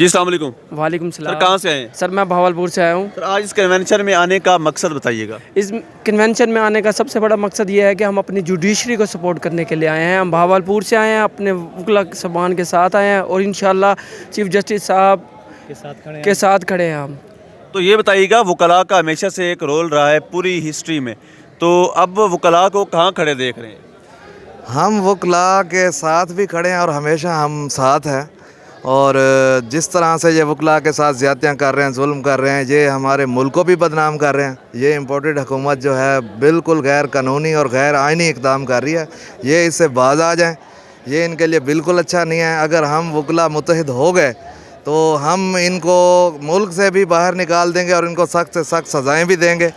جی السلام علیکم. وعلیکم سر السلام. کہاں سے آئے ہیں؟ سر میں بھاولپور سے آیا ہوں. سر آج اس کنونشن میں آنے کا مقصد بتائیے گا. اس کنونشن میں آنے کا سب سے بڑا مقصد یہ ہے کہ ہم اپنی جوڈیشری کو سپورٹ کرنے کے لیے آئے ہیں. ہم بھاولپور سے آئے ہیں, اپنے وکلا صاحبان کے ساتھ آئے ہیں اور انشاءاللہ چیف جسٹس صاحب کے ساتھ کھڑے ہیں ہم. تو یہ بتائیے گا, وکلاء کا ہمیشہ سے ایک رول رہا ہے پوری ہسٹری میں, تو اب وکلاء کو کہاں کھڑے دیکھ رہے ہیں؟ ہم وکلاء کے ساتھ بھی کھڑے ہیں اور ہمیشہ ہم ساتھ ہیں. اور جس طرح سے یہ وکلاء کے ساتھ زیادتیاں کر رہے ہیں, ظلم کر رہے ہیں, یہ ہمارے ملک کو بھی بدنام کر رہے ہیں. یہ امپورٹڈ حکومت جو ہے بالکل غیر قانونی اور غیر آئینی اقدام کر رہی ہے. یہ اس سے باز آ جائیں, یہ ان کے لیے بالکل اچھا نہیں ہے. اگر ہم وکلاء متحد ہو گئے تو ہم ان کو ملک سے بھی باہر نکال دیں گے اور ان کو سخت سے سخت سزائیں بھی دیں گے.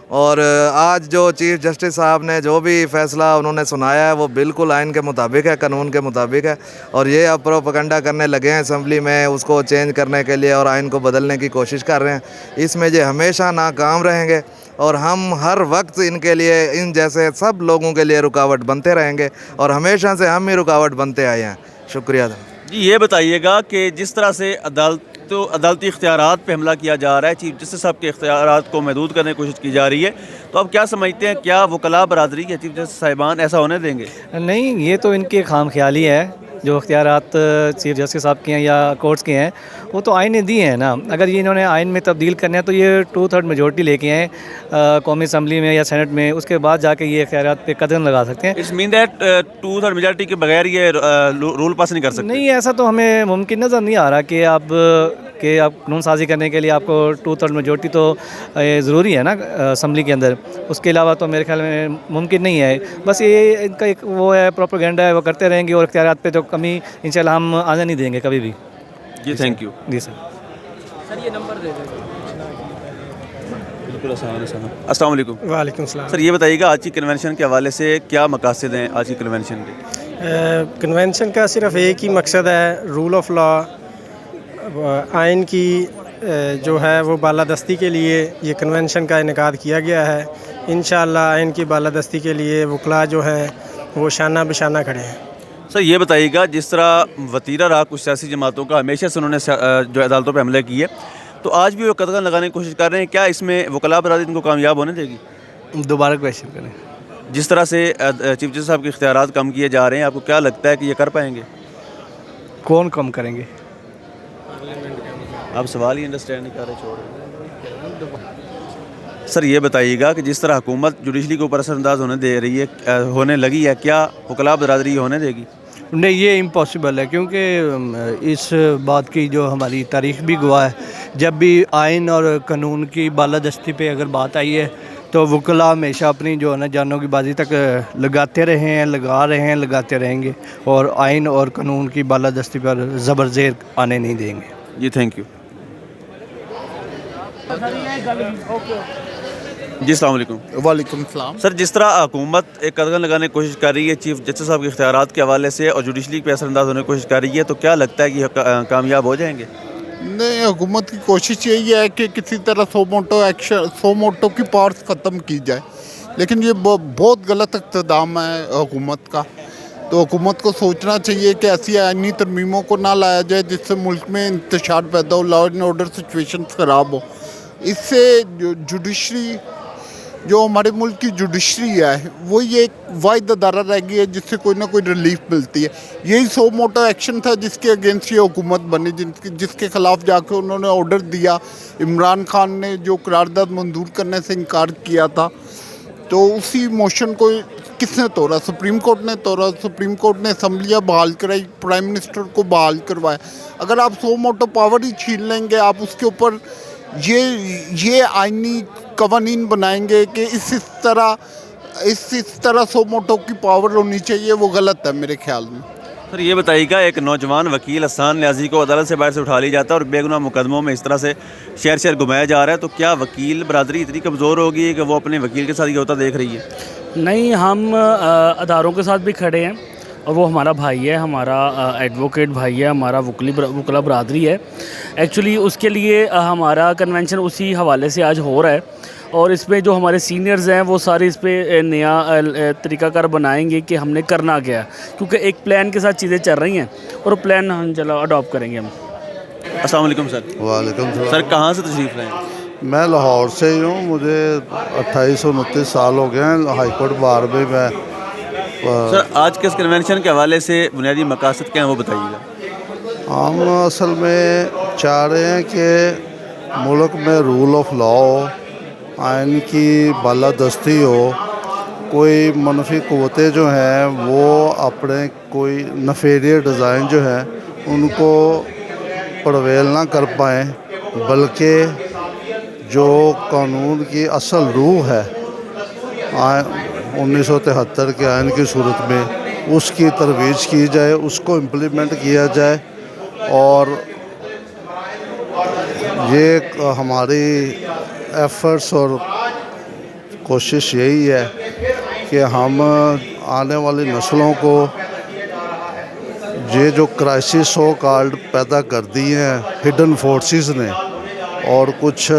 اور آج جو چیف جسٹس صاحب نے جو بھی فیصلہ انہوں نے سنایا ہے وہ بالکل آئین کے مطابق ہے, قانون کے مطابق ہے. اور یہ اب پروپیگنڈا کرنے لگے ہیں اسمبلی میں اس کو چینج کرنے کے لیے اور آئین کو بدلنے کی کوشش کر رہے ہیں. اس میں یہ ہمیشہ ناکام رہیں گے اور ہم ہر وقت ان کے لیے, ان جیسے سب لوگوں کے لیے رکاوٹ بنتے رہیں گے اور ہمیشہ سے ہم ہی رکاوٹ بنتے آئے ہیں. شکریہ. جی یہ بتائیے گا کہ جس طرح سے عدالتی اختیارات پہ حملہ کیا جا رہا ہے, چیف جسٹس صاحب کے اختیارات کو محدود کرنے کی کوشش کی جا رہی ہے, تو اب کیا سمجھتے ہیں, کیا وکلاء برادری کے چیف جسٹس صاحبان ایسا ہونے دیں گے؟ نہیں, یہ تو ان کی خام خیالی ہے. جو اختیارات چیف جسٹس صاحب کے ہیں یا کورٹس کے ہیں وہ تو آئین نے دیے ہیں نا. اگر یہ انہوں نے آئین میں تبدیل کرنا ہے تو یہ 2/3 میجورٹی لے کے آئیں قومی اسمبلی میں یا سینٹ میں, اس کے بعد جا کے یہ اختیارات پہ قدم لگا سکتے ہیں. اٹس مین دیٹ 2/3 میجورٹی کے بغیر یہ رول پاس نہیں کر سکتے؟ نہیں, ایسا تو ہمیں ممکن نظر نہیں آ رہا کہ آپ قانون سازی کرنے کے لیے آپ کو 2/3 میجورٹی تو ضروری ہے نا اسمبلی کے اندر. اس کے علاوہ تو میرے خیال میں ممکن نہیں ہے. بس یہ ان کا ایک وہ ہے پروپیگنڈا ہے, وہ کرتے رہیں گے اور اختیارات پہ تو کمی انشاءاللہ ہم آنے نہیں دیں گے کبھی بھی. جی تھینک یو. جی سر. سر یہ نمبر دے دیں. بالکل السلام علیکم. وعلیکم السلام. سر یہ بتائیے گا, آج کی کنونشن کے حوالے سے کیا مقاصد ہیں آج کی کنونشن کے؟ کنونشن کا صرف ایک ہی مقصد ہے, رول آف لا, آئین کی جو ہے وہ بالادستی کے لیے یہ کنونشن کا انعقاد کیا گیا ہے. انشاءاللہ آئین کی بالادستی کے لیے وکلاء جو ہیں وہ شانہ بشانہ کھڑے ہیں. سر یہ بتائیے گا, جس طرح وتیرہ رہا کچھ سیاسی جماعتوں کا, ہمیشہ سے انہوں نے جو عدالتوں پہ حملے کیے, تو آج بھی وہ قدغن لگانے کی کوشش کر رہے ہیں, کیا اس میں وکلاء برادری ان کو کامیاب ہونے دے گی؟ دوبارہ کویشچن کریں. جس طرح سے چیف جسٹس صاحب کے اختیارات کم کیے جا رہے ہیں, آپ کو کیا لگتا ہے کہ یہ کر پائیں گے؟ کون کم کریں گے؟ آپ سوال ہی انڈرسٹینڈ نہیں کر رہے, چھوڑ رہے. سر یہ بتائیے گا کہ جس طرح حکومت جوڈیشری کے اوپر اثر انداز ہونے لگی ہے, کیا وکلاء برادری یہ ہونے دے گی؟ نہیں, یہ امپاسبل ہے, کیونکہ اس بات کی جو ہماری تاریخ بھی گواہ ہے, جب بھی آئین اور قانون کی بالادستی پہ اگر بات آئی ہے تو وکلاء ہمیشہ اپنی جو ہے نا جانوں کی بازی تک لگاتے رہے ہیں, لگاتے رہیں گے, اور آئین اور قانون کی بالادستی پر زبر زیر آنے نہیں دیں گے. جی تھینک یو. جی السلام علیکم. وعلیکم السلام. سر جس طرح حکومت ایک قدغن لگانے کی کوشش کر رہی ہے چیف جسٹس صاحب کے اختیارات کے حوالے سے اور جوڈیشری پہ اثر انداز ہونے کی کوشش کر رہی ہے, تو کیا لگتا ہے کہ یہ کامیاب ہو جائیں گے؟ نہیں, حکومت کی کوشش یہی ہے کہ کسی طرح سو موٹو کی پاورز ختم کی جائے, لیکن یہ بہت غلط اقتدام ہے حکومت کا. تو حکومت کو سوچنا چاہیے کہ ایسی آئینی ترمیموں کو نہ لایا جائے جس سے ملک میں انتشار پیدا ہو, لا اینڈ آرڈر سچویشنز خراب ہو. اس سے جوڈیشری, جو ہمارے ملک کی جوڈیشری ہے, وہ یہ ایک واحد ادارہ رہ گئی ہے جس سے کوئی نہ کوئی ریلیف ملتی ہے. یہی سو موٹو ایکشن تھا جس کے اگینسٹ یہ حکومت بنی, جس کے خلاف جا کے انہوں نے آرڈر دیا. عمران خان نے جو قرارداد منظور کرنے سے انکار کیا تھا, تو اسی موشن کو کس نے توڑا؟ سپریم کورٹ نے توڑا. سپریم کورٹ نے اسمبلیاں بحال کرائی, پرائم منسٹر کو بحال کروایا. اگر آپ سو موٹو پاور ہی چھین لیں گے, آپ اس کے اوپر یہ آئینی قوانین بنائیں گے کہ اس طرح سو موٹو کی پاور ہونی چاہیے, وہ غلط ہے میرے خیال میں. سر یہ بتائیے گا, ایک نوجوان وکیل حسان نیازی کو عدالت سے باہر سے اٹھا لیا جاتا ہے اور بے گناہ مقدموں میں اس طرح سے شہر گھمایا جا رہا ہے, تو کیا وکیل برادری اتنی کمزور ہوگی کہ وہ اپنے وکیل کے ساتھ یہ ہوتا دیکھ رہی ہے؟ نہیں, ہم اداروں کے ساتھ بھی کھڑے ہیں اور وہ ہمارا بھائی ہے, ہمارا ایڈوکیٹ بھائی ہے, ہمارا وکلا برادری ہے. ایکچولی اس کے لیے ہمارا کنونشن اسی حوالے سے آج ہو رہا ہے, اور اس میں جو ہمارے سینئرز ہیں وہ سارے اس پہ نیا طریقہ کار بنائیں گے کہ ہم نے کرنا کیا ہے, کیونکہ ایک پلان کے ساتھ چیزیں چل رہی ہیں اور پلان ہم اڈاپٹ کریں گے ہم. अस्सलाम वालेकुम सर। वालेकुम सलाम। सर कहाँ से तशरीफ़ लाए? मैं लाहौर से ही हूँ, मुझे 28-29 साल हो गए हैं हाई कोर्ट बार में। मैं सर आज के इस कन्वेंशन के हवाले से बुनियादी मकासद क्या हैं वो बताइएगा। हम असल में चाह रहे हैं कि मुल्क में रूल ऑफ लॉ हो, आइन की बालादस्ती हो, कोई मनफी क़ुव्वतें जो हैं वो अपने कोई नफेरियस डिज़ाइन जो है उनको प्रवेल ना कर पाएँ, बल्कि जो कानून की असल रूह है 1973 के आइन की सूरत में उसकी तरवीज की जाए, उसको इम्प्लीमेंट किया जाए। और ये हमारी एफ़र्ट्स और कोशिश यही है कि हम आने वाली नस्लों को ये जो क्राइसिस सो कॉल्ड पैदा कर दी हैं हिडन फोर्सेस ने, और कुछ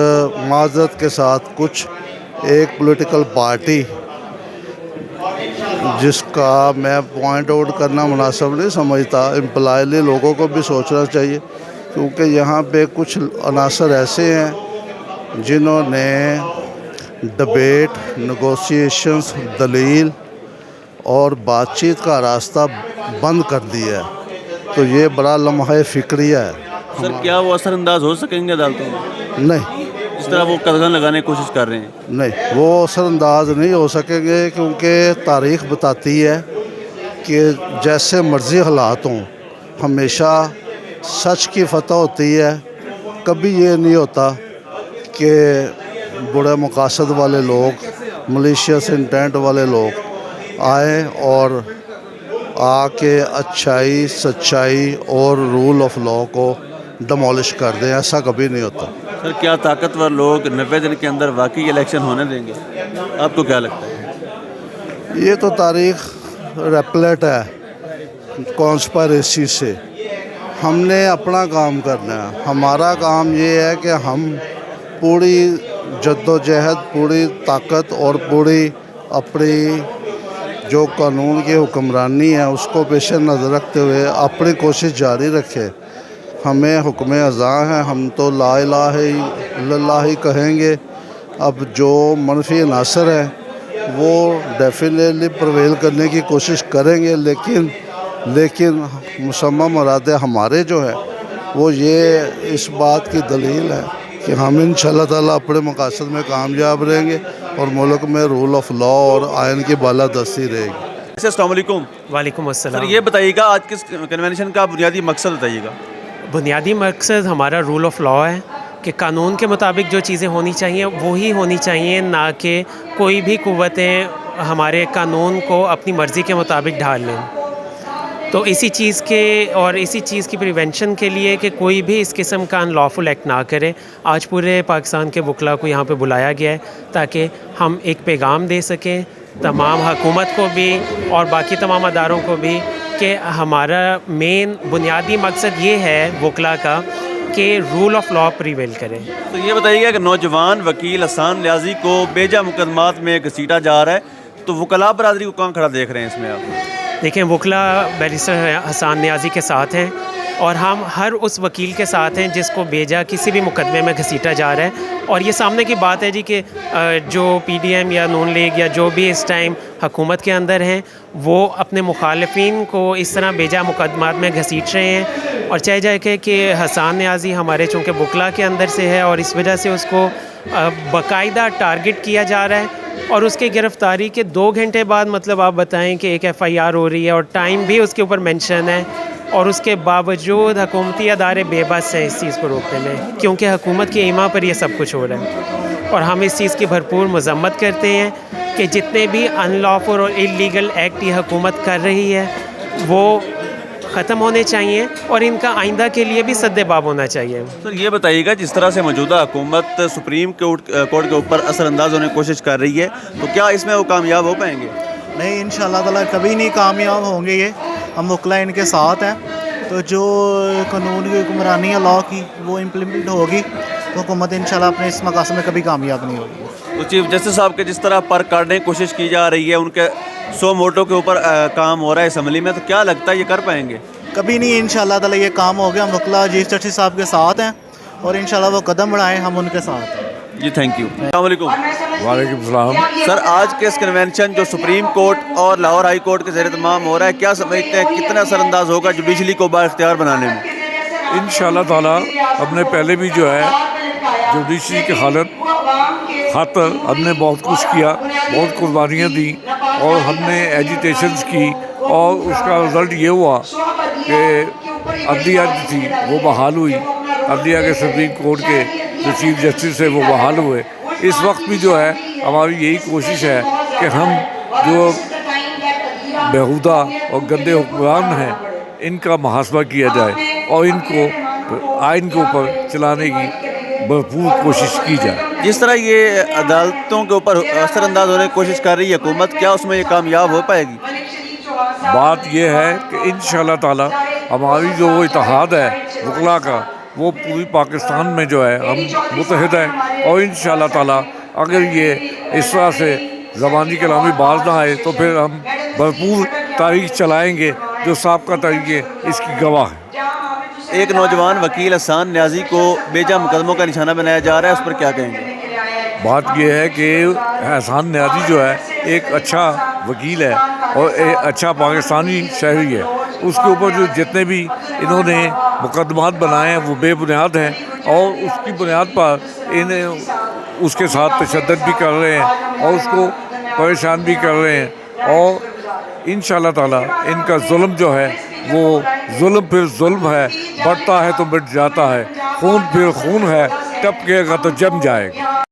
माजरत के साथ कुछ एक पॉलिटिकल पार्टी जिसका मैं पॉइंट आउट करना मुनासिब नहीं समझता, एम्प्लॉयली लोगों को भी सोचना चाहिए, क्योंकि यहाँ पे कुछ अनासर ऐसे हैं जिन्होंने डिबेट, नेगोशिएशंस, दलील और बातचीत का रास्ता बंद कर दिया है। तो ये बड़ा लम्हा फ़िक्रिया है। सर क्या वो असरअंदाज हो सकेंगे अदालतों में नहीं, जिस तरह वो कदम लगाने की कोशिश कर रहे हैं? नहीं, वो असरअंदाज नहीं हो सकेंगे, क्योंकि तारीख़ बताती है कि जैसे मर्ज़ी हालात हों हमेशा सच की फतह होती है। कभी ये नहीं होता कि बुरे मकासद वाले लोग, मलिशियस इंटेंट वाले लोग आए और आके अच्छाई, सच्चाई और रूल ऑफ लॉ को डमोलिश कर दें, ऐसा कभी नहीं होता। सर क्या ताकतवर लोग 90 दिन के अंदर वाकई इलेक्शन होने देंगे? आपको क्या लगता है? ये तो तारीख़ रेपलेट है कॉन्स्पिरेसी से। हमने अपना काम करना है। हमारा काम ये है कि हम पूरी जद्दोजहद, पूरी ताकत और पूरी अपनी जो कानून की हुक्मरानी है उसको पेश नज़र रखते हुए अपनी कोशिश जारी रखें। हमें हुक्म अज़ा है, हम तो ला इलाहा इल्लल्लाह ही कहेंगे। अब जो मनफी अनासर हैं वो डेफिनेटली प्रवेल करने की कोशिश करेंगे, लेकिन मुसम्मा मुरादे हमारे जो है वो ये इस बात की दलील है कि हम इंशाअल्लाह ताला अपने मकासद में कामयाब रहेंगे और मुल्क में रूल ऑफ लॉ और आइन की बालादस्ती रहेगी। अस्सलाम वालेकुम। वालेकुम सर अस्सलाम। ये बताइएगा आज किस कन्वेंशन का बुनियादी मकसद बताइएगा। बुनियादी मकसद हमारा रूल ऑफ लॉ है कि कानून के मुताबिक जो चीज़ें होनी चाहिए वो ही होनी चाहिए, ना कि कोई भी कुव्वतें हमारे कानून को अपनी मर्ज़ी के मुताबिक ढाल लें। तो इसी चीज़ की प्रिवेंशन के लिए कि कोई भी इस किस्म का अनलॉफुल एक्ट ना करे, आज पूरे पाकिस्तान के वकला को यहाँ पे बुलाया गया है ताकि हम एक पैगाम दे सकें तमाम हुकूमत को भी और बाकी तमाम अदारों को भी कि हमारा मेन बुनियादी मकसद ये है वकला का कि रूल ऑफ लॉ प्रिवेल करे। तो ये बताइएगा कि नौजवान वकील हसन न्याजी को बेजा मुकदमात में घसीटा जा रहा है, तो वकला बरादरी को कहाँ खड़ा देख रहे हैं इसमें आप? देखें, वकला बैरिस्टर हसन न्याजी के साथ हैं और हम हर उस वकील के साथ हैं जिसको बेजा किसी भी मुकदमे में घसीटा जा रहा है। और ये सामने की बात है जी कि जो PDM या नून लीग या जो भी इस टाइम हुकूमत के अंदर हैं वो अपने मुखालिफिन को इस तरह बेजा मुकदमात में घसीट रहे हैं। और चाहे जाए कि हसन न्याजी हमारे चूँकि वकला के अंदर से है और इस वजह से उसको बाकायदा टारगेट किया जा रहा है। और उसकी गिरफ़्तारी के 2 घंटे बाद मतलब आप बताएं कि एक FIR हो रही है और टाइम भी उसके ऊपर मेंशन है, और उसके बावजूद हुकूमती अदारे बेबस हैं इस चीज़ को रोकने में, क्योंकि हुकूमत की ईमा पर यह सब कुछ हो रहा है। और हम इस चीज़ की भरपूर मज़म्मत करते हैं कि जितने भी अनलॉफुल और इल्लीगल एक्ट ये हुकूमत कर रही है वो ख़त्म होने चाहिए और इनका आइंदा के लिए भी सद्देबाब होना चाहिए। सर ये बताइएगा जिस तरह से मौजूदा हुकूमत सुप्रीम कोर्ट के ऊपर असरअंदाज होने की कोशिश कर रही है, तो क्या इसमें वो कामयाब हो पाएंगे? नहीं, इंशाअल्लाह ताला कभी नहीं कामयाब होंगे ये। हम वकला इनके साथ हैं, तो जो कानून की हुक्मरानी है लॉ की वो इम्प्लीमेंट होगी तो हुकूमत इंशाअल्लाह अपने इस मकासद में कभी कामयाब नहीं होगी। तो चीफ जस्टिस साहब के जिस तरह पर काटने की कोशिश की जा रही है, उनके 100 मोटो के ऊपर काम हो रहा है असम्बली में, तो क्या लगता है ये कर पाएंगे? कभी नहीं, इंशाल्लाह ताला ये काम हो गया। हम वकला चीफ जस्टिस साहब के साथ हैं और इंशाल्लाह वो कदम बढ़ाएं, हम उनके साथ हैं। जी थैंक यू। अस्सलाम वालेकुम। वालेकुम सलाम। सर आज केस कन्वेंशन जो सुप्रीम कोर्ट और लाहौर हाई कोर्ट के ज़ेर तमाम हो रहा है, क्या समझते हैं कितना असरअंदाज होगा जुडिशली को बाइख्तियार बनाने में? इंशाल्लाह ताला हमने पहले भी जो है जुडिशरी की हालत खातर हमने बहुत कुछ किया, बहुत कुर्बानियाँ दी और हमने एजिटेशंस की और उसका रिज़ल्ट ये हुआ कि अदलिया जो थी वो बहाल हुई। अदलिया के सुप्रीम कोर्ट के जो चीफ जस्टिस है वो बहाल हुए। इस वक्त भी जो है हमारी यही कोशिश है कि हम जो बेहुदा और गंदे हुक्मरान हैं इनका मुहासबा किया जाए और इनको आइन के ऊपर चलाने की भरपूर कोशिश की जाए। जिस तरह ये अदालतों के ऊपर असरअंदाज होने की कोशिश कर रही है हुकूमत, क्या उसमें ये कामयाब हो पाएगी? बात यह है कि इंशाल्लाह ताला हमारी जो वो इत्तेहाद है वकला का वो पूरी पाकिस्तान में जो है हम मुतहद हैं और इंशाल्लाह ताला अगर ये इस तरह से ज़बानी कलामी बाज ना आए तो फिर हम भरपूर तारीख चलाएँगे जो साबका तरीके इसकी गवाह है। एक नौजवान वकील हसन न्याजी को बेजा मुकदमों का निशाना बनाया जा रहा है, उस पर क्या कहेंगे? बात यह है कि हसन न्याजी जो है एक अच्छा वकील है और एक अच्छा पाकिस्तानी शहरी है। उसके ऊपर जो जितने भी इन्होंने मुकदमात बनाए हैं वो बेबुनियाद हैं और उसकी बुनियाद पर इन्हें उसके साथ तशद्दुद भी कर रहे हैं और उसको परेशान भी कर रहे हैं और इंशाल्लाह ताला इनका जुल्म जो है वो जुल्म फिर जुल्म है, बढ़ता है तो मिट जाता है, खून फिर खून है, टपकेगा तो जम जाएगा।